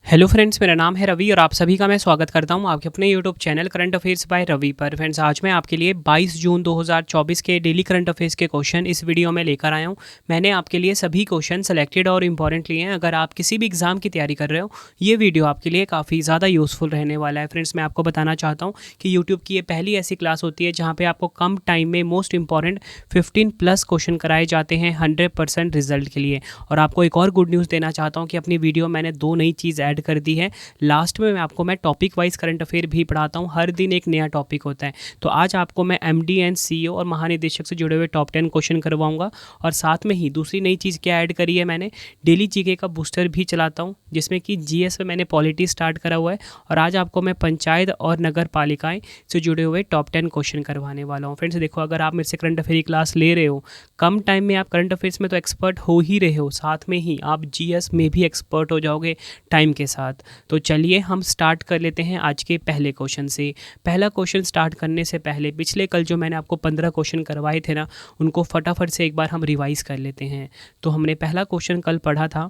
Hello friends, मेरा नाम है रवि और आप सभी का मैं स्वागत करता हूं आपके अपने YouTube channel current affairs by Ravi पर। फ्रेंड्स, आज मैं आपके लिए 22 जून 2024 के डेली करंट अफेयर्स के क्वेश्चन इस वीडियो में लेकर आया हूं। मैंने आपके लिए सभी क्वेश्चन सेलेक्टेड और इंपॉर्टेंट लिए हैं। अगर आप किसी भी एग्जाम की तैयारी कर रहे हो, ये वीडियो आपके लिए काफ़ी ज़्यादा यूज़फुल रहने वाला है। फ्रेंड्स, मैं आपको बताना चाहता हूँ कि यूट्यूब की ये पहली ऐसी क्लास होती है जहाँ पर आपको कम टाइम में मोस्ट इंपॉर्टेंट 15+ क्वेश्चन कराए जाते हैं 100% रिजल्ट के लिए। और आपको एक और गुड न्यूज़ देना चाहता हूँ कि अपनी वीडियो मैंने 2 नई चीज़ ऐड कर दी है। लास्ट में मैं टॉपिक वाइज करंट अफेयर भी पढ़ाता हूँ। हर दिन एक नया टॉपिक होता है। तो आज आपको मैं एमडी एंड सीईओ और महानिदेशक से जुड़े हुए टॉप 10 क्वेश्चन करवाऊंगा। और साथ में ही दूसरी नई चीज़ क्या ऐड करी है, मैंने डेली जीके का बूस्टर भी चलाता हूँ, जिसमें कि जीएस में मैंने पॉलिटी स्टार्ट करा हुआ है। और आज आपको मैं पंचायत और नगर पालिकाएं से जुड़े हुए टॉप 10 क्वेश्चन करवाने वाला हूँ। फ्रेंड्स देखो, अगर आप मेरे से करंट अफेयर की क्लास ले रहे हो, कम टाइम में आप करंट अफेयर्स में तो एक्सपर्ट हो ही रहे हो, साथ में ही आप जीएस में भी एक्सपर्ट हो जाओगे टाइम के साथ। तो चलिए हम स्टार्ट कर लेते हैं आज के पहले क्वेश्चन से। पहला क्वेश्चन स्टार्ट करने से पहले पिछले कल जो मैंने आपको 15 क्वेश्चन करवाए थे ना, उनको फटाफट से एक बार हम रिवाइज कर लेते हैं। तो हमने पहला क्वेश्चन कल पढ़ा था,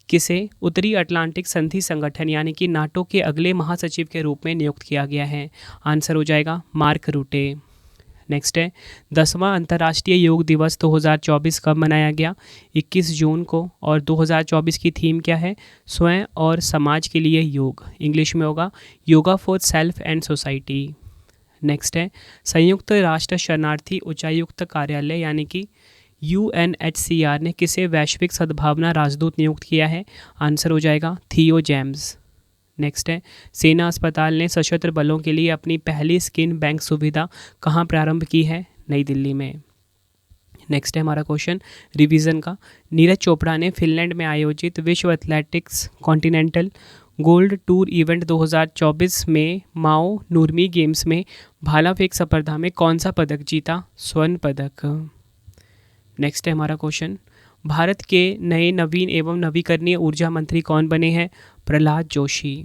किसे उत्तरी अटलांटिक संधि संगठन यानी कि नाटो के अगले महासचिव के रूप में नियुक्त किया गया है। आंसर हो जाएगा मार्क रूटे। नेक्स्ट है, 10वां अंतर्राष्ट्रीय योग दिवस 2024 कब मनाया गया? 21 जून को। और 2024 की थीम क्या है? स्वयं और समाज के लिए योग। इंग्लिश में होगा yoga for self and society. Next है, संयुक्त राष्ट्र शरणार्थी उच्चायुक्त कार्यालय यानी कि यूएनएचसीआर ने किसे वैश्विक सद्भावना राजदूत नियुक्त किया है? आंसर हो जाएगा थियो जेम्स। नेक्स्ट है, सेना अस्पताल ने सशस्त्र बलों के लिए अपनी पहली स्किन बैंक सुविधा कहाँ प्रारंभ की है? नई दिल्ली में। नेक्स्ट है हमारा क्वेश्चन रिवीजन का। नीरज चोपड़ा ने फिनलैंड में आयोजित विश्व athletics continental gold tour event 2024 में माओ नूर्मी गेम्स में भाला फेंक स्पर्धा में कौन सा पदक जीता? स्वर्ण पदक। नेक्स्ट है हमारा क्वेश्चन, भारत के नए नवीन एवं नवीकरणीय ऊर्जा मंत्री कौन बने हैं? प्रहलाद जोशी।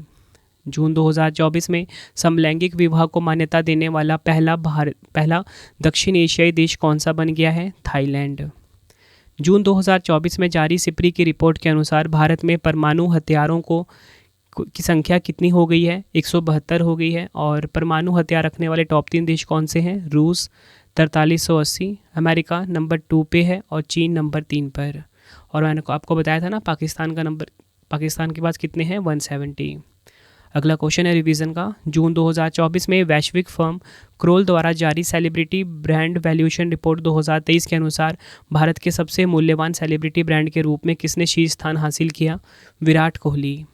जून 2024 में समलैंगिक विवाह को मान्यता देने वाला पहला दक्षिण एशियाई देश कौन सा बन गया है? थाईलैंड। जून 2024 में जारी सिप्री की रिपोर्ट के अनुसार भारत में परमाणु हथियारों की संख्या कितनी हो गई है? 172 हो गई है। और परमाणु हथियार रखने वाले टॉप 3 देश कौन से हैं? रूस 4380, अमेरिका नंबर 2 पे है और चीन नंबर 3 पर। और मैंने आपको बताया था ना, पाकिस्तान के पास कितने हैं? 170। अगला क्वेश्चन है रिवीजन का। जून 2024 में वैश्विक फर्म क्रोल द्वारा जारी सेलिब्रिटी ब्रांड वैल्यूएशन रिपोर्ट 2023 के अनुसार भारत के सबसे मूल्यवान सेलिब्रिटी ब्रांड के रूप में किसने शीर्ष स्थान हासिल किया? विराट कोहली।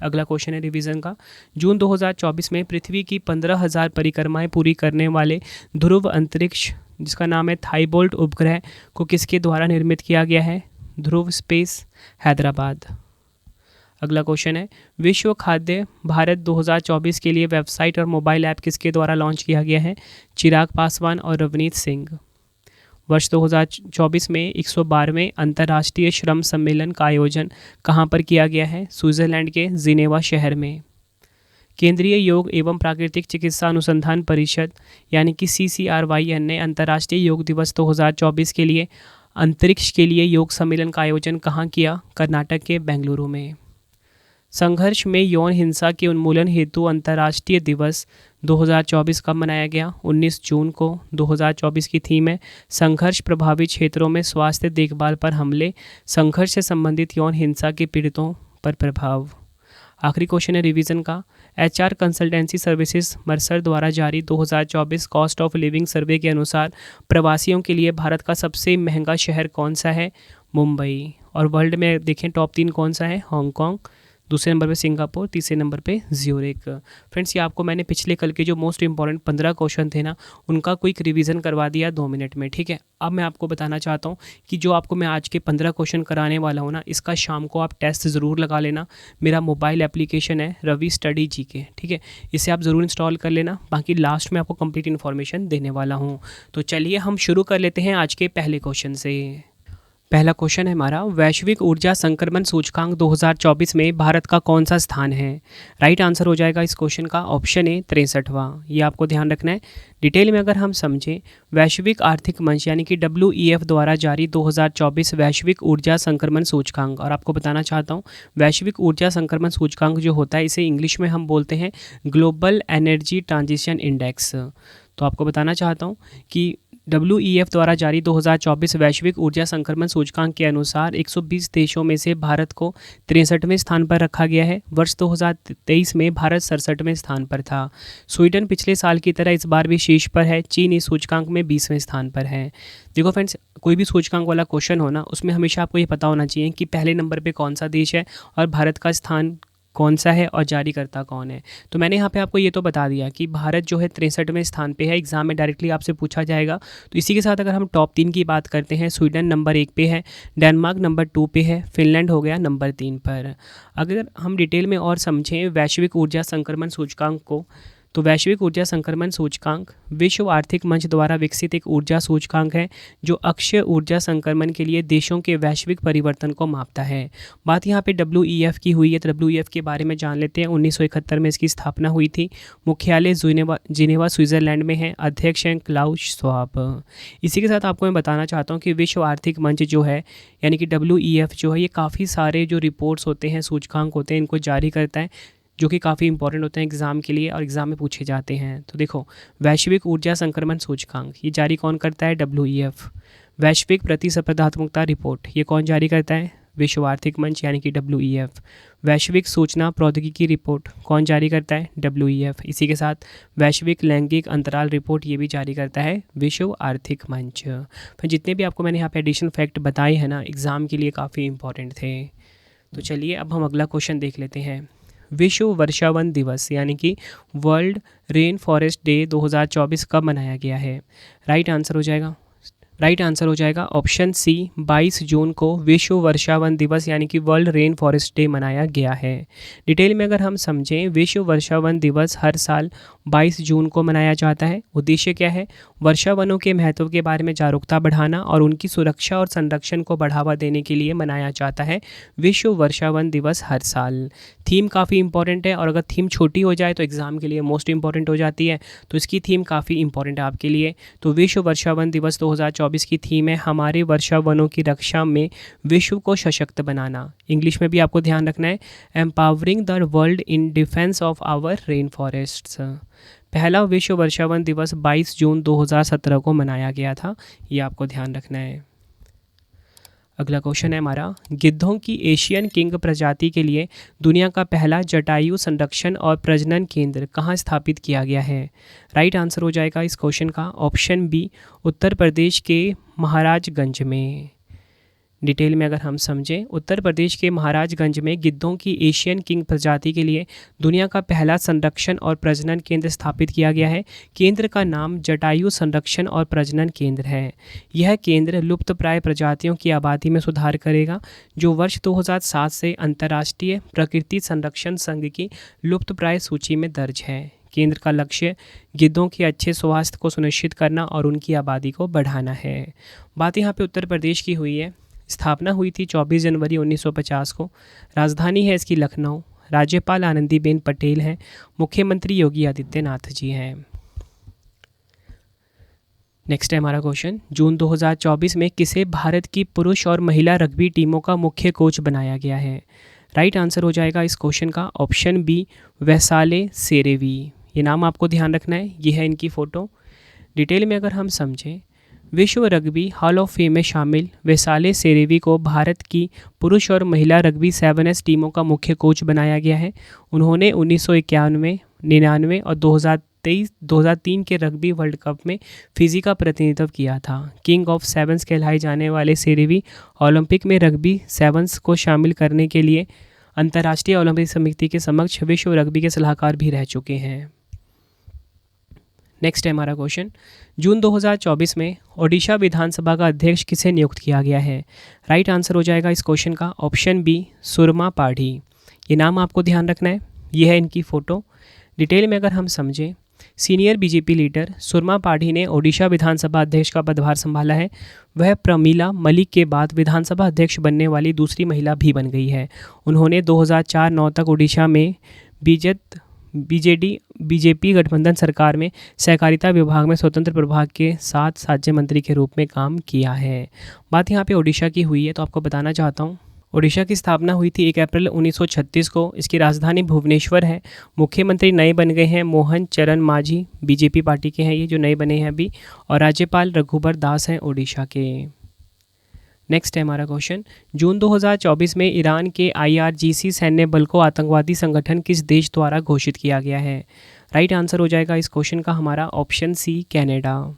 अगला क्वेश्चन है रिवीजन का। जून 2024 में पृथ्वी की 15,000 परिक्रमाएं पूरी करने वाले ध्रुव अंतरिक्ष जिसका नाम है थाईबोल्ट उपग्रह को किसके द्वारा निर्मित किया गया है? ध्रुव स्पेस, हैदराबाद। अगला क्वेश्चन है, विश्व खाद्य भारत 2024 के लिए वेबसाइट और मोबाइल ऐप किसके द्वारा लॉन्च किया गया है? चिराग पासवान और रवनीत सिंह। वर्ष 2024 में 112वें अंतर्राष्ट्रीय श्रम सम्मेलन का आयोजन कहाँ पर किया गया है? स्विट्जरलैंड के जिनेवा शहर में। केंद्रीय योग एवं प्राकृतिक चिकित्सा अनुसंधान परिषद यानी कि CCRYN ने अंतर्राष्ट्रीय योग दिवस 2024 के लिए अंतरिक्ष के लिए योग सम्मेलन का आयोजन कहाँ किया? कर्नाटक के बेंगलुरु में। संघर्ष में यौन हिंसा के उन्मूलन हेतु अंतर्राष्ट्रीय दिवस 2024 कब मनाया गया? 19 जून को। 2024 की थीम है संघर्ष प्रभावित क्षेत्रों में स्वास्थ्य देखभाल पर हमले, संघर्ष से संबंधित यौन हिंसा के पीड़ितों पर प्रभाव। आखिरी क्वेश्चन है रिवीजन का। HR कंसल्टेंसी सर्विसेज मर्सर द्वारा जारी 2024 कॉस्ट ऑफ लिविंग सर्वे के अनुसार प्रवासियों के लिए भारत का सबसे महंगा शहर कौन सा है? मुंबई। और वर्ल्ड में देखें टॉप 3 कौन सा है? हांगकांग, दूसरे नंबर पे सिंगापुर, तीसरे नंबर पे ज्यूरिक। फ्रेंड्स, ये आपको मैंने पिछले कल के जो मोस्ट इंपॉर्टेंट 15 क्वेश्चन थे ना, उनका क्विक रिवीजन करवा दिया 2 मिनट में। ठीक है, अब मैं आपको बताना चाहता हूँ कि जो आपको मैं आज के 15 क्वेश्चन कराने वाला हूँ ना, इसका शाम को आप टेस्ट ज़रूर लगा लेना। मेरा मोबाइल एप्लीकेशन है रवि स्टडी जीके, ठीक है, इसे आप ज़रूर इंस्टॉल कर लेना। बाकी लास्ट में आपको कंप्लीट इन्फॉर्मेशन देने वाला हूँ। तो चलिए हम शुरू कर लेते हैं आज के पहले क्वेश्चन से। पहला क्वेश्चन है हमारा, वैश्विक ऊर्जा संक्रमण सूचकांक 2024 में भारत का कौन सा स्थान है? राइट आंसर हो जाएगा इस क्वेश्चन का ऑप्शन ए 63वां। ये आपको ध्यान रखना है। डिटेल में अगर हम समझें, वैश्विक आर्थिक मंच यानी कि WEF द्वारा जारी 2024 वैश्विक ऊर्जा संक्रमण सूचकांक, और आपको बताना चाहता हूँ वैश्विक ऊर्जा संक्रमण सूचकांक जो होता है इसे इंग्लिश में हम बोलते हैं ग्लोबल एनर्जी ट्रांजिशन इंडेक्स। तो आपको बताना चाहता हूँ कि WEF द्वारा जारी 2024 वैश्विक ऊर्जा संक्रमण सूचकांक के अनुसार 120 देशों में से भारत को 63वें स्थान पर रखा गया है। वर्ष 2023 में भारत 67वें स्थान पर था। स्वीडन पिछले साल की तरह इस बार भी शीर्ष पर है। चीन इस सूचकांक में 20वें स्थान पर है। देखो फ्रेंड्स, कोई भी सूचकांक वाला क्वेश्चन हो ना, उसमें हमेशा आपको ये पता होना चाहिए कि पहले नंबर पर कौन सा देश है और भारत का स्थान कौन सा है और जारीकर्ता कौन है। तो मैंने यहाँ पे आपको ये तो बता दिया कि भारत जो है 63वें स्थान पे है। एग्जाम में डायरेक्टली आपसे पूछा जाएगा। तो इसी के साथ अगर हम टॉप 3 की बात करते हैं, स्वीडन नंबर 1 पे है, डेनमार्क नंबर 2 पे है, फिनलैंड हो गया नंबर 3 पर। अगर हम डिटेल में और समझें वैश्विक ऊर्जा संक्रमण सूचकांक को, तो वैश्विक ऊर्जा संक्रमण सूचकांक विश्व आर्थिक मंच द्वारा विकसित एक ऊर्जा सूचकांक है जो अक्षय ऊर्जा संक्रमण के लिए देशों के वैश्विक परिवर्तन को मापता है। बात यहाँ पे WEF की हुई है, तो WEF के बारे में जान लेते हैं। 1971 में इसकी स्थापना हुई थी। मुख्यालय जिनेवा स्विट्जरलैंड में है। अध्यक्ष हैं क्लाउस श्वाब। इसी के साथ आपको मैं बताना चाहता हूँ कि विश्व आर्थिक मंच जो है यानी कि WEF जो है, ये काफ़ी सारे जो रिपोर्ट्स होते हैं, सूचकांक होते हैं, इनको जारी करता है जो कि काफ़ी इंपॉर्टेंट होते हैं एग्ज़ाम के लिए और एग्ज़ाम में पूछे जाते हैं। तो देखो, वैश्विक ऊर्जा संक्रमण सूचकांक ये जारी कौन करता है? WEF। वैश्विक प्रतिस्पर्धात्मकता रिपोर्ट ये कौन जारी करता है? विश्व आर्थिक मंच यानी कि WEF। वैश्विक सूचना प्रौद्योगिकी रिपोर्ट कौन जारी करता है? WEF। इसी के साथ वैश्विक लैंगिक अंतराल रिपोर्ट ये भी जारी करता है विश्व आर्थिक मंच। फिर जितने भी आपको मैंने यहाँ पे एडिशनल फैक्ट बताए हैं ना, एग्ज़ाम के लिए काफ़ी इंपॉर्टेंट थे। तो चलिए अब हम अगला क्वेश्चन देख लेते हैं। विश्व वर्षावन दिवस यानी कि वर्ल्ड रेन फॉरेस्ट डे 2024 कब मनाया गया है? राइट आंसर हो जाएगा ऑप्शन सी 22 जून को विश्व वर्षावन दिवस यानी कि वर्ल्ड रेन फॉरेस्ट डे मनाया गया है। डिटेल में अगर हम समझें, विश्व वर्षावन दिवस हर साल 22 जून को मनाया जाता है। उद्देश्य क्या है? वर्षावनों के महत्व के बारे में जागरूकता बढ़ाना और उनकी सुरक्षा और संरक्षण को बढ़ावा देने के लिए मनाया जाता है विश्व वर्षावन दिवस हर साल। थीम काफ़ी इंपॉर्टेंट है और अगर थीम छोटी हो जाए तो एग्ज़ाम के लिए मोस्ट इंपॉर्टेंट हो जाती है। तो इसकी थीम काफ़ी इंपॉर्टेंट है आपके लिए। तो विश्व वर्षावन दिवस 2024 की थीम है हमारे वर्षावनों की रक्षा में विश्व को सशक्त बनाना। इंग्लिश में भी आपको ध्यान रखना है, empowering the world in defence of our rain forests. पहला विश्व वर्षावन दिवस 22 जून 2017 को मनाया गया था। ये आपको ध्यान रखना है। अगला क्वेश्चन है हमारा, गिद्धों की एशियन किंग प्रजाति के लिए दुनिया का पहला जटायु संरक्षण और प्रजनन केंद्र कहाँ स्थापित किया गया है? राइट आंसर हो जाएगा इस क्वेश्चन का ऑप्शन बी उत्तर प्रदेश के महाराजगंज में। डिटेल में अगर हम समझें, उत्तर प्रदेश के महाराजगंज में गिद्धों की एशियन किंग प्रजाति के लिए दुनिया का पहला संरक्षण और प्रजनन केंद्र स्थापित किया गया है। केंद्र का नाम जटायु संरक्षण और प्रजनन केंद्र है। यह केंद्र लुप्तप्राय प्रजातियों की आबादी में सुधार करेगा जो वर्ष 2007 से अंतर्राष्ट्रीय प्रकृति संरक्षण संघ की लुप्तप्राय सूची में दर्ज है। केंद्र का लक्ष्य गिद्धों के अच्छे स्वास्थ्य को सुनिश्चित करना और उनकी आबादी को बढ़ाना है। बात यहाँ पे उत्तर प्रदेश की हुई है। स्थापना हुई थी 24 जनवरी 1950 को। राजधानी है इसकी लखनऊ। राज्यपाल आनंदीबेन पटेल हैं। मुख्यमंत्री योगी आदित्यनाथ जी हैं। नेक्स्ट है हमारा क्वेश्चन, जून 2024 में किसे भारत की पुरुष और महिला रग्बी टीमों का मुख्य कोच बनाया गया है? राइट आंसर हो जाएगा इस क्वेश्चन का ऑप्शन बी वैसाले सेरेवी। ये नाम आपको ध्यान रखना है। ये है इनकी फ़ोटो। डिटेल में अगर हम समझें, विश्व रग्बी हॉल ऑफ फेम में शामिल वैसाले सेरेवी को भारत की पुरुष और महिला रग्बी 7S टीमों का मुख्य कोच बनाया गया है। उन्होंने 1991, 99 और 2003 के रग्बी वर्ल्ड कप में फिजी का प्रतिनिधित्व किया था। किंग ऑफ सेवन्स कहलाए जाने वाले सेरेवी ओलंपिक में रग्बी सेवन्स को शामिल करने के लिए अंतर्राष्ट्रीय ओलंपिक समिति के समक्ष विश्व रग्बी के सलाहकार भी रह चुके हैं। नेक्स्ट है हमारा क्वेश्चन, जून 2024 में ओडिशा विधानसभा का अध्यक्ष किसे नियुक्त किया गया है? राइट आंसर हो जाएगा इस क्वेश्चन का ऑप्शन बी सुरमा पाढ़ी। ये नाम आपको ध्यान रखना है। ये है इनकी फ़ोटो। डिटेल में अगर हम समझें, सीनियर बीजेपी लीडर सुरमा पाढ़ी ने ओडिशा विधानसभा अध्यक्ष का पदभार संभाला है। वह प्रमीला मलिक के बाद विधानसभा अध्यक्ष बनने वाली दूसरी महिला भी बन गई है। उन्होंने 2004-09 तक ओडिशा में बीजेपी गठबंधन सरकार में सहकारिता विभाग में स्वतंत्र प्रभाग के साथ राज्य मंत्री के रूप में काम किया है। बात यहाँ पे ओडिशा की हुई है तो आपको बताना चाहता हूँ, ओडिशा की स्थापना हुई थी 1 अप्रैल 1936 को। इसकी राजधानी भुवनेश्वर है। मुख्यमंत्री नए बन गए हैं मोहन चरण मांझी, बीजेपी पार्टी के हैं ये जो नए बने हैं अभी, और राज्यपाल रघुबर दास हैं ओडिशा के। नेक्स्ट है हमारा क्वेश्चन, जून 2024 में ईरान के IRGC सैन्य बल को आतंकवादी संगठन किस देश द्वारा घोषित किया गया है? राइट आंसर हो जाएगा इस क्वेश्चन का हमारा ऑप्शन सी, कनाडा।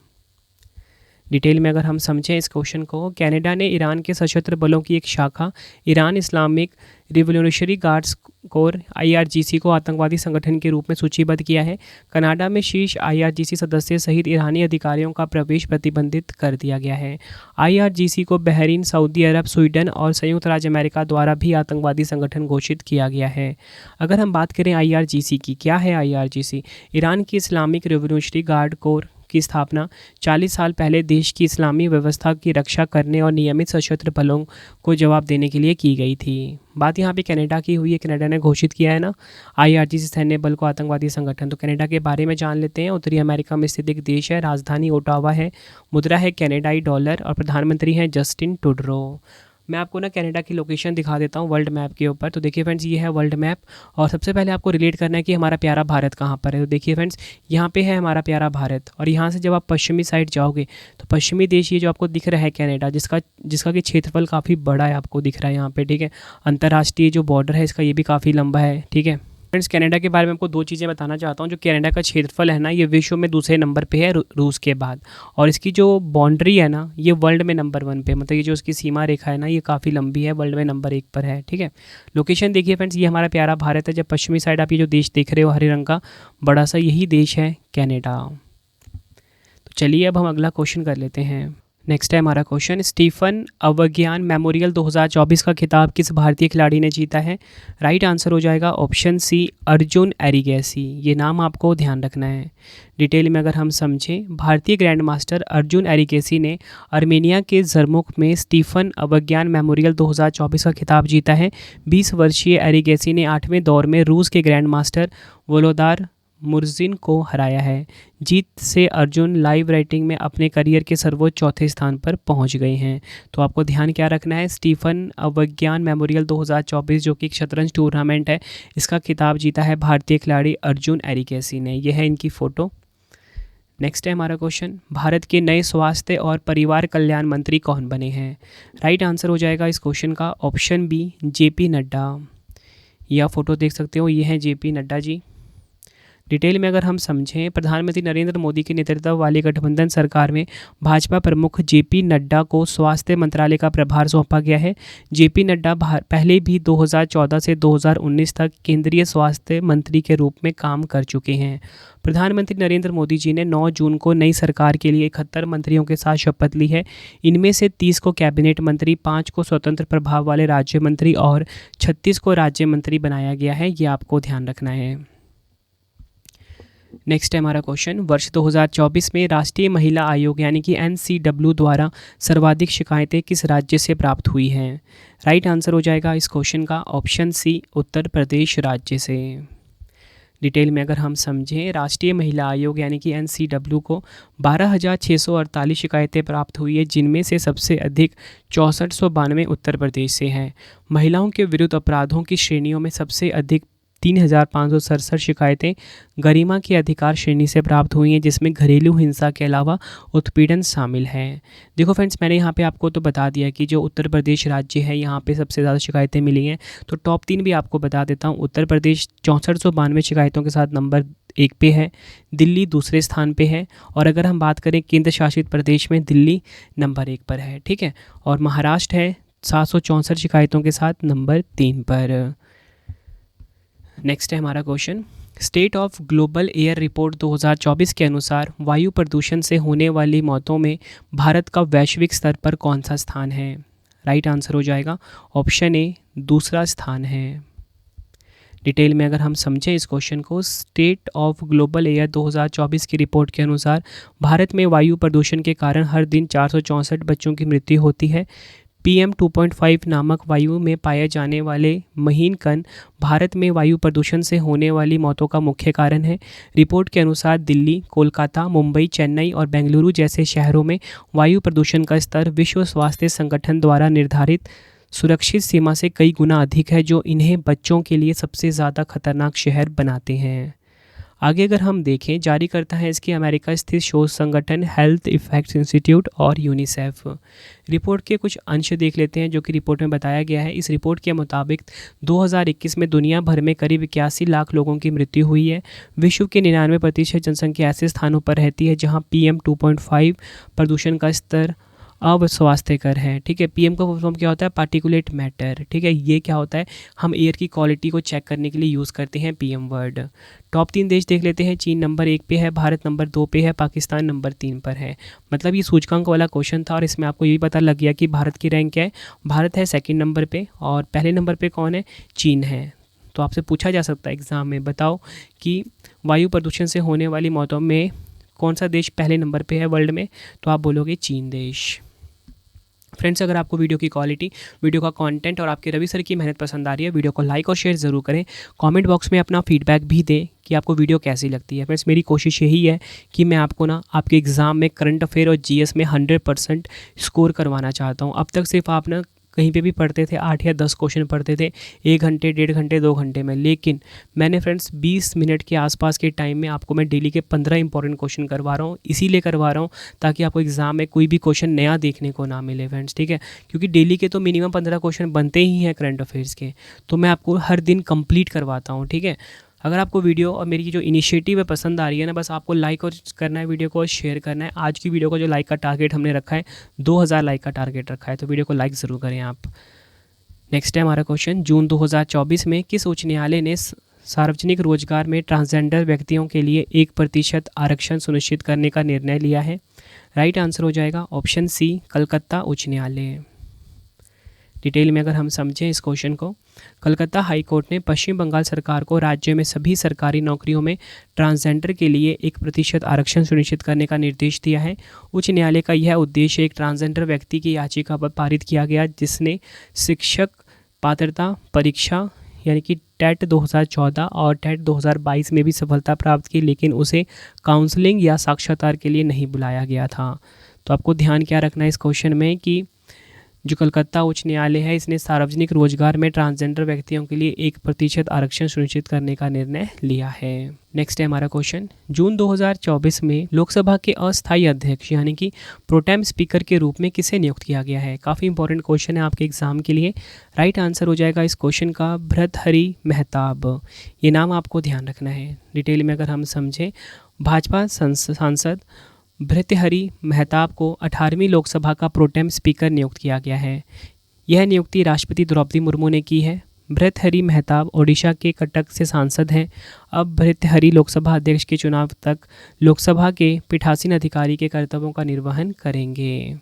डिटेल में अगर हम समझें इस क्वेश्चन को, कनाडा ने ईरान के सशस्त्र बलों की एक शाखा Iran Islamic revolutionary guards core IRGC को आतंकवादी संगठन के रूप में सूचीबद्ध किया है। कनाडा में शीर्ष IRGC सदस्य सहित ईरानी अधिकारियों का प्रवेश प्रतिबंधित कर दिया गया है। IRGC को बहरीन, सऊदी अरब, स्वीडन और संयुक्त राज्य अमेरिका द्वारा भी आतंकवादी संगठन घोषित किया गया है। अगर हम बात करें IRGC की, क्या है IRGC? ईरान की इस्लामिक रिवोल्यूशनरी गार्ड कोर की स्थापना 40 साल पहले देश की इस्लामी व्यवस्था की रक्षा करने और नियमित सशस्त्र बलों को जवाब देने के लिए की गई थी। बात यहाँ पे कनाडा की हुई है। कनाडा ने घोषित किया है ना IRGC सैन्य बल को आतंकवादी संगठन। तो कनाडा के बारे में जान लेते हैं। उत्तरी अमेरिका में स्थित एक देश है, राजधानी ओटावा है, मुद्रा है कनाडाई डॉलर और प्रधानमंत्री हैं जस्टिन ट्रूडो। मैं आपको ना कनाडा की लोकेशन दिखा देता हूँ वर्ल्ड मैप के ऊपर। तो देखिए फ्रेंड्स, ये है वर्ल्ड मैप और सबसे पहले आपको रिलेट करना है कि हमारा प्यारा भारत कहाँ पर है। तो देखिए फ्रेंड्स, यहाँ पे है हमारा प्यारा भारत और यहाँ से जब आप पश्चिमी साइड जाओगे तो पश्चिमी देश ये जो आपको दिख रहा है कनाडा, जिसका कि क्षेत्रफल काफ़ी बड़ा है, आपको दिख रहा है यहाँ पे, ठीक है। अंतर्राष्ट्रीय जो बॉर्डर है इसका ये भी काफ़ी लंबा है, ठीक है। फ्रेंड्स, कनाडा के बारे में आपको दो चीज़ें बताना चाहता हूँ। जो कनाडा का क्षेत्रफल है ना, ये विश्व में दूसरे नंबर पे है रूस के बाद, और इसकी जो बाउंड्री है ना, ये वर्ल्ड में नंबर 1 पे, मतलब ये जो उसकी सीमा रेखा है ना, ये काफ़ी लंबी है, वर्ल्ड में नंबर 1 पर है, ठीक है। लोकेशन देखिए फ्रेंड्स, ये हमारा प्यारा भारत है। जब पश्चिमी साइड आप ये जो देश देख रहे हो हरे रंग का बड़ा सा, यही देश है कनाडा। तो चलिए अब हम अगला क्वेश्चन कर लेते हैं। नेक्स्ट है हमारा क्वेश्चन, स्टीफन अवज्ञान मेमोरियल 2024 का खिताब किस भारतीय खिलाड़ी ने जीता है? राइट आंसर हो जाएगा ऑप्शन सी, अर्जुन एरिगैसी। ये नाम आपको ध्यान रखना है। डिटेल में अगर हम समझें, भारतीय ग्रैंड मास्टर अर्जुन एरिगैसी ने अर्मेनिया के जरमुख में स्टीफन अवज्ञान मेमोरियल 2024 का खिताब जीता है। 20 वर्षीय एरिगैसी ने 8वें दौर में रूस के ग्रैंड मास्टर वोलोदार मुर्जिन को हराया है। जीत से अर्जुन लाइव रेटिंग में अपने करियर के सर्वोच्च चौथे स्थान पर पहुंच गए हैं। तो आपको ध्यान क्या रखना है, स्टीफन अवज्ञान मेमोरियल 2024 जो कि एक शतरंज टूर्नामेंट है, इसका खिताब जीता है भारतीय खिलाड़ी अर्जुन एरिगैसी ने। यह है इनकी फ़ोटो। नेक्स्ट है हमारा क्वेश्चन, भारत के नए स्वास्थ्य और परिवार कल्याण मंत्री कौन बने हैं? राइट आंसर हो जाएगा इस क्वेश्चन का ऑप्शन बी, JP नड्डा। यह फ़ोटो देख सकते हो, ये हैं JP नड्डा जी। डिटेल में अगर हम समझें, प्रधानमंत्री नरेंद्र मोदी के नेतृत्व वाली गठबंधन सरकार में भाजपा प्रमुख JP नड्डा को स्वास्थ्य मंत्रालय का प्रभार सौंपा गया है। JP नड्डा पहले भी 2014 से 2019 तक केंद्रीय स्वास्थ्य मंत्री के रूप में काम कर चुके हैं। प्रधानमंत्री नरेंद्र मोदी जी ने 9 जून को नई सरकार के लिए 71 मंत्रियों के साथ शपथ ली है। इनमें से 30 को कैबिनेट मंत्री, 5 को स्वतंत्र प्रभाव वाले राज्य मंत्री और 36 को राज्य मंत्री बनाया गया है। ये आपको ध्यान रखना है। नेक्स्ट है हमारा क्वेश्चन, वर्ष 2024 में राष्ट्रीय महिला आयोग यानी कि NCW द्वारा सर्वाधिक शिकायतें किस राज्य से प्राप्त हुई हैं? राइट आंसर हो जाएगा इस क्वेश्चन का ऑप्शन सी, उत्तर प्रदेश राज्य से। डिटेल में अगर हम समझें, राष्ट्रीय महिला आयोग यानी कि NCW को 12,648 शिकायतें प्राप्त हुई है, जिनमें से सबसे अधिक 6492 उत्तर प्रदेश से हैं। महिलाओं के विरुद्ध अपराधों की श्रेणियों में सबसे अधिक 3,567 शिकायतें गरिमा की अधिकार श्रेणी से प्राप्त हुई हैं, जिसमें घरेलू हिंसा के अलावा उत्पीड़न शामिल है। देखो फ्रेंड्स, मैंने यहाँ पे आपको तो बता दिया कि जो उत्तर प्रदेश राज्य है यहाँ पे सबसे ज़्यादा शिकायतें मिली हैं। तो टॉप 3 भी आपको बता देता हूँ। उत्तर प्रदेश 6492 शिकायतों के साथ नंबर 1 पे है, दिल्ली दूसरे स्थान पे है, और अगर हम बात करें केंद्र शासित प्रदेश में, दिल्ली नंबर 1 पर है, ठीक है। और महाराष्ट्र है 764 शिकायतों के साथ नंबर 3 पर। नेक्स्ट है हमारा question, state of global air report 2024 के अनुसार वायु प्रदूषण से होने वाली मौतों में भारत का वैश्विक स्तर पर कौन सा स्थान है? राइट आंसर हो जाएगा ऑप्शन ए, दूसरा स्थान है। डिटेल में अगर हम समझें इस क्वेश्चन को, स्टेट ऑफ ग्लोबल एयर 2024 की रिपोर्ट के अनुसार भारत में वायु प्रदूषण के कारण हर दिन 464 बच्चों की मृत्यु होती है। PM 2.5 नामक वायु में पाए जाने वाले महीन कण भारत में वायु प्रदूषण से होने वाली मौतों का मुख्य कारण है। रिपोर्ट के अनुसार दिल्ली, कोलकाता, मुंबई, चेन्नई और बेंगलुरु जैसे शहरों में वायु प्रदूषण का स्तर विश्व स्वास्थ्य संगठन द्वारा निर्धारित सुरक्षित सीमा से कई गुना अधिक है, जो इन्हें बच्चों के लिए सबसे ज़्यादा खतरनाक शहर बनाते हैं। आगे अगर हम देखें, जारी करता है इसकी अमेरिका स्थित शोध संगठन हेल्थ इफेक्ट्स इंस्टीट्यूट और यूनिसेफ। रिपोर्ट के कुछ अंश देख लेते हैं जो कि रिपोर्ट में बताया गया है। इस रिपोर्ट के मुताबिक 2021 में दुनिया भर में करीब 81 लाख लोगों की मृत्यु हुई है। विश्व के 99% जनसंख्या ऐसे स्थानों पर रहती है जहां PM 2.5 प्रदूषण का स्तर अस्वास्थ्यकर है। ठीक है, PM का फुल फॉर्म क्या होता है? Particulate matter. ठीक है, ये क्या होता है? हम एयर की क्वालिटी को चेक करने के लिए यूज़ करते हैं PM वर्ड। टॉप 3 देश देख लेते हैं। चीन नंबर 1 पे है, भारत नंबर 2 पे है, पाकिस्तान नंबर 3 पर है। मतलब ये सूचकांक वाला क्वेश्चन था और इसमें आपको ये भी पता लग गया कि भारत की रैंक क्या है। भारत है सेकंड नंबर पे और पहले नंबर पे कौन है? चीन है। तो आपसे पूछा जा सकता है एग्ज़ाम में, बताओ कि वायु प्रदूषण से होने वाली मौतों में कौन सा देश पहले नंबर पे है वर्ल्ड में? तो आप बोलोगे चीन देश। फ्रेंड्स, अगर आपको वीडियो की क्वालिटी, वीडियो का कंटेंट और आपके रवि सर की मेहनत पसंद आ रही है, वीडियो को लाइक और शेयर ज़रूर करें। कमेंट बॉक्स में अपना फीडबैक भी दें कि आपको वीडियो कैसी लगती है। फ्रेंड्स, मेरी कोशिश यही है कि मैं आपको ना आपके एग्ज़ाम में करंट अफेयर और GS में 100% स्कोर करवाना चाहता हूँ। अब तक सिर्फ आप ना कहीं पे भी पढ़ते थे 8 या 10 क्वेश्चन पढ़ते थे 1 घंटे, 1.5 घंटे, 2 घंटे में, लेकिन मैंने फ्रेंड्स 20 मिनट के आसपास के टाइम में आपको मैं डेली के 15 इंपॉर्टेंट क्वेश्चन करवा रहा हूँ। इसीलिए करवा रहा हूँ ताकि आपको एग्जाम में कोई भी क्वेश्चन नया देखने को ना मिले फ्रेंड्स। ठीक है, क्योंकि डेली के तो मिनिमम 15 क्वेश्चन बनते ही हैं करंट अफेयर्स के, तो मैं आपको हर दिन कंप्लीट करवाता हूँ। ठीक है, अगर आपको वीडियो और मेरी जो इनिशिएटिव है पसंद आ रही है ना, बस आपको लाइक और करना है वीडियो को और शेयर करना है। आज की वीडियो को जो लाइक का टारगेट हमने रखा है 2000 लाइक का टारगेट रखा है, तो वीडियो को लाइक ज़रूर करें आप। नेक्स्ट है हमारा क्वेश्चन, जून 2024 में किस उच्च न्यायालय ने सार्वजनिक रोजगार में ट्रांसजेंडर व्यक्तियों के लिए 1% आरक्षण सुनिश्चित करने का निर्णय लिया है? राइट आंसर हो जाएगा ऑप्शन सी, कलकत्ता उच्च न्यायालय। डिटेल में अगर हम समझें इस क्वेश्चन को, कलकत्ता हाई कोर्ट ने पश्चिम बंगाल सरकार को राज्य में सभी सरकारी नौकरियों में ट्रांसजेंडर के लिए 1% आरक्षण सुनिश्चित करने का निर्देश दिया है। उच्च न्यायालय का यह उद्देश्य एक ट्रांसजेंडर व्यक्ति की याचिका पर पारित किया गया जिसने शिक्षक पात्रता परीक्षा यानी कि टेट 2014 और टेट 2022 में भी सफलता प्राप्त की, लेकिन उसे काउंसलिंग या साक्षात्कार के लिए नहीं बुलाया गया था। तो आपको ध्यान क्या रखना है इस क्वेश्चन में कि जो कलकत्ता उच्च न्यायालय है इसने सार्वजनिक रोजगार में ट्रांसजेंडर व्यक्तियों के लिए 1% आरक्षण सुनिश्चित करने का निर्णय लिया है। नेक्स्ट है हमारा क्वेश्चन, जून 2024 में लोकसभा के अस्थायी अध्यक्ष यानी कि प्रोटेम स्पीकर के रूप में किसे नियुक्त किया गया है? काफ़ी इंपॉर्टेंट क्वेश्चन है आपके एग्जाम के लिए। राइट आंसर हो जाएगा इस क्वेश्चन का भर्तृहरि मेहताब। ये नाम आपको ध्यान रखना है। डिटेल में अगर हम समझें, भाजपा सांसद भर्तृहरि मेहताब को 18वीं लोकसभा का प्रोटेम स्पीकर नियुक्त किया गया है। यह नियुक्ति राष्ट्रपति द्रौपदी मुर्मू ने की है। भर्तृहरि मेहताब ओडिशा के कटक से सांसद हैं। अब भर्तृहरि लोकसभा अध्यक्ष के चुनाव तक लोकसभा के पीठासीन अधिकारी के कर्तव्यों का निर्वहन करेंगे।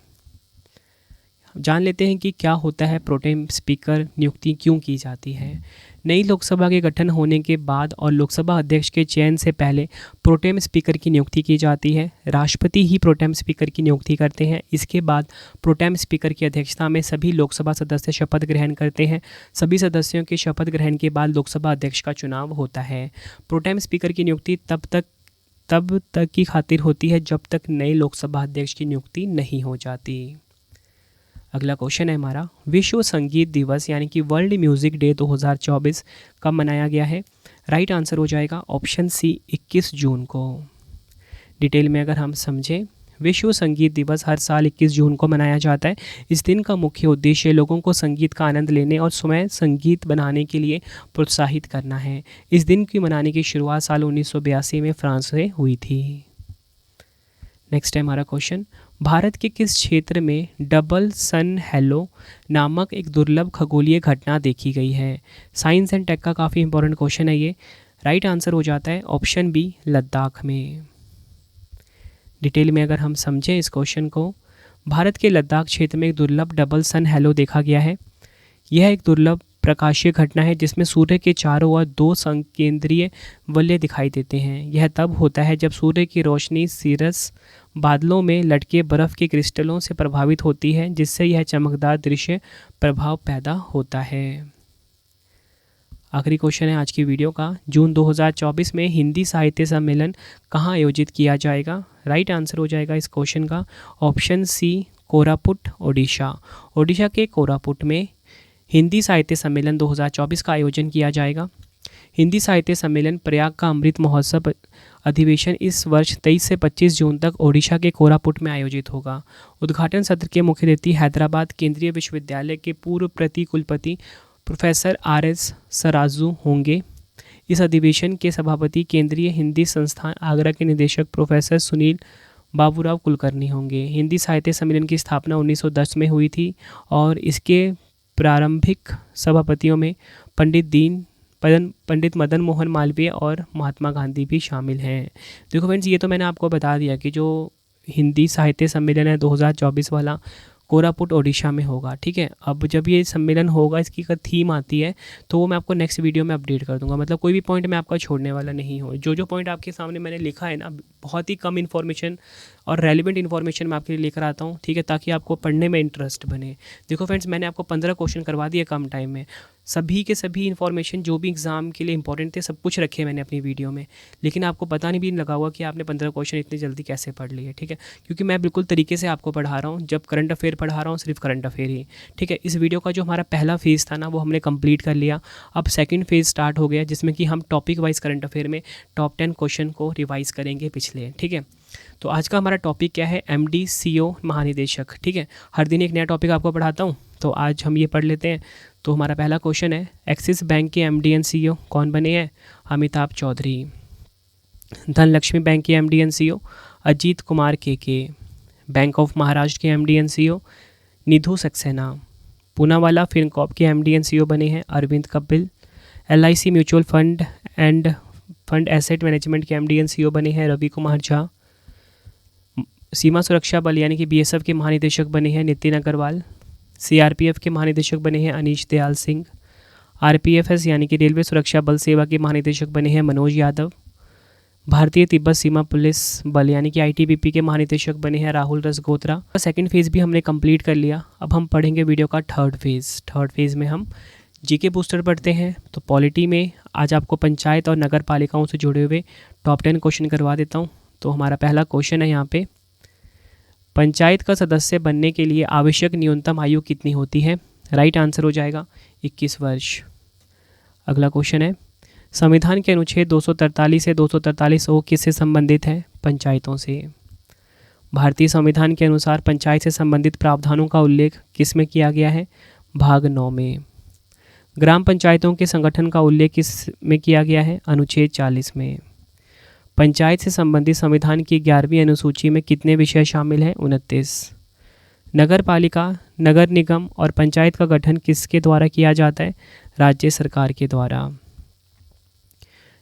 जान लेते हैं कि क्या होता है प्रोटेम स्पीकर नियुक्ति क्यों की जाती है। नई लोकसभा के गठन होने के बाद और लोकसभा अध्यक्ष के चयन से पहले प्रोटेम स्पीकर की नियुक्ति की जाती है। राष्ट्रपति ही प्रोटेम स्पीकर की नियुक्ति करते हैं। इसके बाद प्रोटेम स्पीकर की अध्यक्षता में सभी लोकसभा सदस्य शपथ ग्रहण करते हैं। सभी सदस्यों के शपथ ग्रहण के बाद लोकसभा अध्यक्ष का चुनाव होता है। प्रोटेम स्पीकर की नियुक्ति तब तक की खातिर होती है जब तक नए लोकसभा अध्यक्ष की नियुक्ति नहीं हो जाती। अगला क्वेश्चन है हमारा, विश्व संगीत दिवस यानी कि वर्ल्ड म्यूजिक डे 2024 कब मनाया गया है? राइट आंसर हो जाएगा ऑप्शन सी, 21 जून को। डिटेल में अगर हम समझें, विश्व संगीत दिवस हर साल 21 जून को मनाया जाता है। इस दिन का मुख्य उद्देश्य लोगों को संगीत का आनंद लेने और स्वयं संगीत बनाने के लिए प्रोत्साहित करना है। इस दिन की मनाने की शुरुआत साल 1982 में फ्रांस से हुई थी। नेक्स्ट है हमारा क्वेश्चन, भारत के किस क्षेत्र में डबल सन हेलो नामक एक दुर्लभ खगोलीय घटना देखी गई है? साइंस एंड टेक का काफ़ी इंपॉर्टेंट क्वेश्चन है ये। राइट आंसर हो जाता है ऑप्शन बी, लद्दाख में। डिटेल में अगर हम समझें इस क्वेश्चन को, भारत के लद्दाख क्षेत्र में एक दुर्लभ डबल सन हेलो देखा गया है। यह एक दुर्लभ प्रकाशीय घटना है जिसमें सूर्य के चारों ओर दो संकेंद्रीय वलय दिखाई देते हैं। यह तब होता है जब सूर्य की रोशनी सीरस बादलों में लटके बर्फ के क्रिस्टलों से प्रभावित होती है, जिससे यह चमकदार दृश्य प्रभाव पैदा होता है। आखिरी क्वेश्चन है आज की वीडियो का, जून 2024 में हिंदी साहित्य सम्मेलन कहाँ आयोजित किया जाएगा? राइट आंसर हो जाएगा इस क्वेश्चन का ऑप्शन सी, कोरापुट, ओडिशा। ओडिशा के कोरापुट में हिंदी साहित्य सम्मेलन 2024 का आयोजन किया जाएगा। हिंदी साहित्य सम्मेलन प्रयाग का अमृत महोत्सव अधिवेशन इस वर्ष 23 से 25 जून तक ओडिशा के कोरापुट में आयोजित होगा। उद्घाटन सत्र के मुख्य अतिथि हैदराबाद केंद्रीय विश्वविद्यालय के पूर्व प्रति कुलपति प्रोफेसर RS सराजू होंगे। इस अधिवेशन के सभापति केंद्रीय हिंदी संस्थान आगरा के निदेशक प्रोफेसर सुनील बाबूराव कुलकर्णी होंगे। हिंदी साहित्य सम्मेलन की स्थापना 1910 में हुई थी और इसके प्रारंभिक सभापतियों में पंडित मदन मोहन मालवीय और महात्मा गांधी भी शामिल हैं। देखो फ्रेंड्स, ये तो मैंने आपको बता दिया कि जो हिंदी साहित्य सम्मेलन है 2024 वाला कोरापुट ओडिशा में होगा। ठीक है, अब जब ये सम्मेलन होगा इसकी अगर थीम आती है तो वो मैं आपको नेक्स्ट वीडियो में अपडेट कर दूंगा। मतलब कोई भी पॉइंट मैं आपका छोड़ने वाला नहीं हूँ। जो पॉइंट आपके सामने मैंने लिखा है ना, बहुत ही कम इन्फॉर्मेशन और रेलिवेंट इन्फॉर्मेशन मैं आपके लिए लेकर आता हूँ। ठीक है, ताकि आपको पढ़ने में इंटरेस्ट बने। देखो फ्रेंड्स, मैंने आपको 15 क्वेश्चन करवा दिए कम टाइम में। सभी के सभी इन्फॉर्मेशन जो भी एग्जाम के लिए इंपॉर्टेंट थे सब कुछ रखे मैंने अपनी वीडियो में, लेकिन आपको पता नहीं भी लगा हुआ कि आपने 15 क्वेश्चन इतनी जल्दी कैसे पढ़ लिए। ठीक है, क्योंकि मैं बिल्कुल तरीके से आपको पढ़ा रहा हूँ। जब करंट अफेयर पढ़ा रहा हूँ सिर्फ करंट अफेयर ही। ठीक है, इस वीडियो का जो हमारा पहला फेज़ था ना वो हमने कंप्लीट कर लिया। अब सेकंड फेज़ स्टार्ट हो गया जिसमें कि हम टॉपिक वाइज करंट अफेयर में टॉप 10 क्वेश्चन को रिवाइज करेंगे पिछले। ठीक है, तो आज का हमारा टॉपिक क्या है? MD CO महानिदेशक। ठीक है, हर दिन एक नया टॉपिक आपको पढ़ाता हूँ, तो आज हम ये पढ़ लेते हैं। तो हमारा पहला क्वेश्चन है, एक्सिस बैंक के MD एंड CEO कौन बने हैं? अमिताभ चौधरी। धनलक्ष्मी बैंक के MD एंड CEO Ajit Kumar KK। Bank of Maharashtra के MD एंड CEO निधु सक्सेना। पूनावाला फिनकॉर्प के MD एंड CEO बने हैं Arvind Kapil. LIC mutual fund and fund asset management के MD एंड CEO बने हैं रवि कुमार झा। सीमा सुरक्षा बल यानी कि BSF के महानिदेशक बने हैं नितिन अग्रवाल। CRPF के महानिदेशक बने हैं अनीश दयाल सिंह। RPFS यानी कि रेलवे सुरक्षा बल सेवा के महानिदेशक बने हैं मनोज यादव। भारतीय तिब्बत सीमा पुलिस बल यानी कि ITBP के महानिदेशक बने हैं राहुल रसगोत्रा। सेकंड फेज़ भी हमने कंप्लीट कर लिया। अब हम पढ़ेंगे वीडियो का थर्ड फेज़ में हम GK बूस्टर पढ़ते हैं। तो पॉलिटी में आज आपको पंचायत और नगर पालिकाओं से जुड़े हुए टॉप 10 क्वेश्चन करवा देता हूँ। तो हमारा पहला क्वेश्चन है यहाँ पे, पंचायत का सदस्य बनने के लिए आवश्यक न्यूनतम आयु कितनी होती है? राइट आंसर हो जाएगा 21 वर्ष। अगला क्वेश्चन है, संविधान के अनुच्छेद 243 से 243 किससे संबंधित है? पंचायतों से। भारतीय संविधान के अनुसार पंचायत से संबंधित प्रावधानों का उल्लेख किस में किया गया है? भाग 9 में। ग्राम पंचायतों के संगठन का उल्लेख किस में किया गया है? अनुच्छेद 40 में। पंचायत से संबंधित संविधान की 11वीं अनुसूची में कितने विषय शामिल हैं? 29। नगर पालिका, नगर निगम और पंचायत का गठन किसके द्वारा किया जाता है? राज्य सरकार के द्वारा।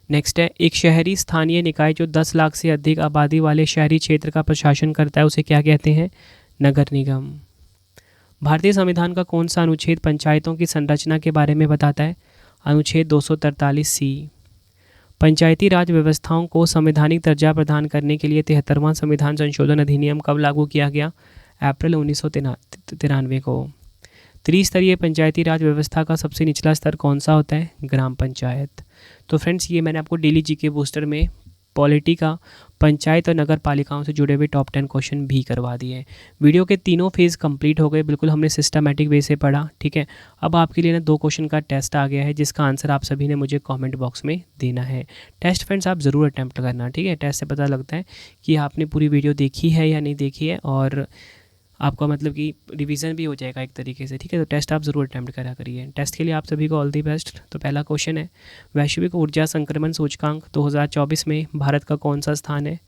नेक्स्ट है, एक शहरी स्थानीय निकाय जो 10 लाख से अधिक आबादी वाले शहरी क्षेत्र का प्रशासन करता है उसे क्या कहते हैं? नगर निगम। भारतीय संविधान का कौन सा अनुच्छेद पंचायतों की संरचना के बारे में बताता है? अनुच्छेद 243C। पंचायती राज व्यवस्थाओं को संवैधानिक दर्जा प्रदान करने के लिए 73वां संविधान संशोधन अधिनियम कब लागू किया गया? अप्रैल 1993 को। त्रिस्तरीय पंचायती राज व्यवस्था का सबसे निचला स्तर कौन सा होता है? ग्राम पंचायत। तो फ्रेंड्स, ये मैंने आपको डेली GK बूस्टर में पॉलिटी का पंचायत और नगर पालिकाओं से जुड़े हुए टॉप 10 क्वेश्चन भी करवा दिए। वीडियो के तीनों फेज़ कंप्लीट हो गए, बिल्कुल हमने सिस्टमैटिक वे से पढ़ा। ठीक है, अब आपके लिए ना 2 क्वेश्चन का टेस्ट आ गया है जिसका आंसर आप सभी ने मुझे कमेंट बॉक्स में देना है। टेस्ट फ्रेंड्स आप ज़रूर अटैम्प्ट करना। ठीक है, टेस्ट से पता लगता है कि आपने पूरी वीडियो देखी है या नहीं देखी है, और आपका मतलब कि रिवीजन भी हो जाएगा एक तरीके से। ठीक है, तो टेस्ट आप ज़रूर अटैम्प्ट करा करिए। टेस्ट के लिए आप सभी को ऑल दी बेस्ट। तो पहला क्वेश्चन है, वैश्विक ऊर्जा संक्रमण सूचकांक 2024 में भारत का कौन सा स्थान है?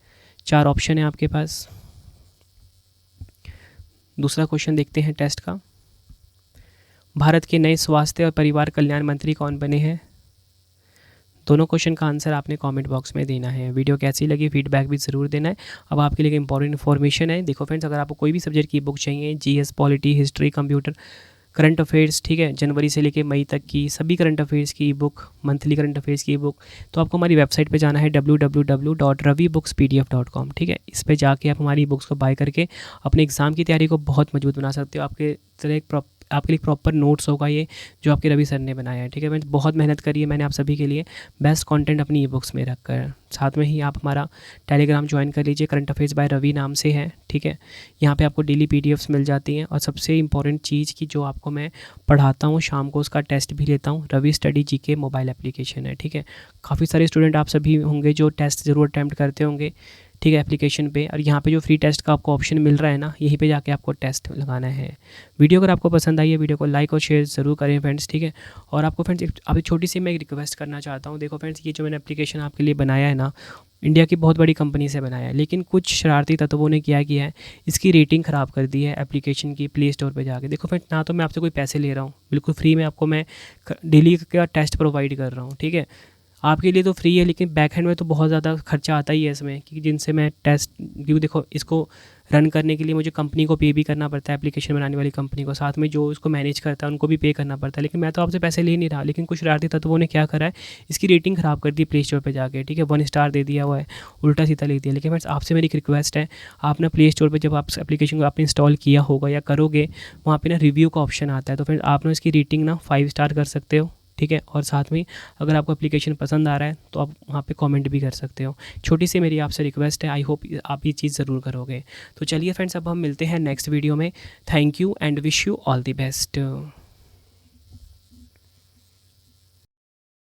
4 ऑप्शन है आपके पास। दूसरा क्वेश्चन देखते हैं टेस्ट का, भारत के नए स्वास्थ्य और परिवार कल्याण मंत्री कौन बने हैं? दोनों क्वेश्चन का आंसर आपने कमेंट बॉक्स में देना है। वीडियो कैसी लगी फीडबैक भी ज़रूर देना है। अब आपके लिए इंपॉर्टेंट इन्फॉर्मेशन है। देखो फ्रेंड्स, अगर आपको कोई भी सब्जेक्ट की बुक चाहिए, GS, polity, history, computer, current affairs, ठीक है, जनवरी से लेके मई तक की सभी करंट अफेयर्स की ई बुक, मंथली करंट अफेयर्स की ई बुक, तो आपको हमारी वेबसाइट पे जाना है www.ravibooks.pdf.com, ठीक है। इस पे जाके आप हमारी बुक्स को बाय करके अपने एग्ज़ाम की तैयारी को बहुत मजबूत बना सकते हो। आपके तरह आपके लिए प्रॉपर नोट्स होगा ये, जो आपके रवि सर ने बनाया है, ठीक है। मैंने बहुत मेहनत करी है मैंने आप सभी के लिए बेस्ट कंटेंट अपनी ई बुक्स में रख कर। साथ में ही आप हमारा टेलीग्राम ज्वाइन कर लीजिए, करंट अफेयर्स बाय रवि नाम से है, ठीक है। यहाँ पे आपको डेली पीडीएफ्स मिल जाती हैं, और सबसे इंपॉर्टेंट चीज़ की जो आपको मैं पढ़ाता हूँ शाम को, उसका टेस्ट भी लेता हूँ। Ravi study GK mobile application है, ठीक है। काफ़ी सारे स्टूडेंट आप सभी होंगे जो टेस्ट ज़रूर अटैम्प्ट करते होंगे, ठीक है, एप्लीकेशन पे। और यहाँ पे जो फ्री टेस्ट का आपको ऑप्शन मिल रहा है ना, यहीं पे जाके आपको टेस्ट लगाना है। वीडियो अगर आपको पसंद आई है, वीडियो को लाइक और शेयर ज़रूर करें फ्रेंड्स, ठीक है। और आपको फ्रेंड्स अभी छोटी सी मैं एक रिक्वेस्ट करना चाहता हूँ। देखो फ्रेंड्स, ये जो मैंने एप्लीकेशन आपके लिए बनाया है ना, इंडिया की बहुत बड़ी कंपनी से बनाया है, लेकिन कुछ शरारती तत्वों ने क्या किया है, इसकी रेटिंग ख़राब कर दी है एप्लीकेशन की प्ले स्टोर पे जाके। देखो फ्रेंड्स, ना तो मैं आपसे कोई पैसे ले रहा हूँ, बिल्कुल फ्री में आपको मैं डेली का टेस्ट प्रोवाइड कर रहा हूँ, ठीक है। आपके लिए तो फ्री है, लेकिन बैक हैंड में तो बहुत ज़्यादा खर्चा आता ही है इसमें, क्योंकि जिनसे मैं टेस्ट, क्योंकि देखो इसको रन करने के लिए मुझे कंपनी को पे भी करना पड़ता है, एप्लीकेशन बनाने वाली कंपनी को, साथ में जो इसको मैनेज करता है उनको भी पे करना पड़ता है। लेकिन मैं तो आपसे पैसे ले नहीं रहा, लेकिन कुछ शरारती तत्वों ने क्या करा है, इसकी रेटिंग ख़राब कर दी प्ले स्टोर पर जाके, ठीक है। 1 स्टार दे दिया हुआ है, उल्टा सीधा लिख दिया। लेकिन फ्रेंड्स, आपसे मेरी एक रिक्वेस्ट है, आपने प्ले स्टोर पर जब आप एप्लीकेशन को आपने इंस्टॉल किया होगा या करोगे, वहाँ पर ना रिव्यू का ऑप्शन आता है, तो फ्रेंड्स आप ना इसकी रेटिंग ना 5 स्टार कर सकते हो, ठीक है। और साथ में अगर आपको एप्लीकेशन पसंद आ रहा है तो आप वहाँ पे कमेंट भी कर सकते हो। छोटी सी मेरी आपसे रिक्वेस्ट है, आई होप आप ये चीज़ ज़रूर करोगे। तो चलिए फ्रेंड्स, अब हम मिलते हैं नेक्स्ट वीडियो में। Thank you and wish you all the best.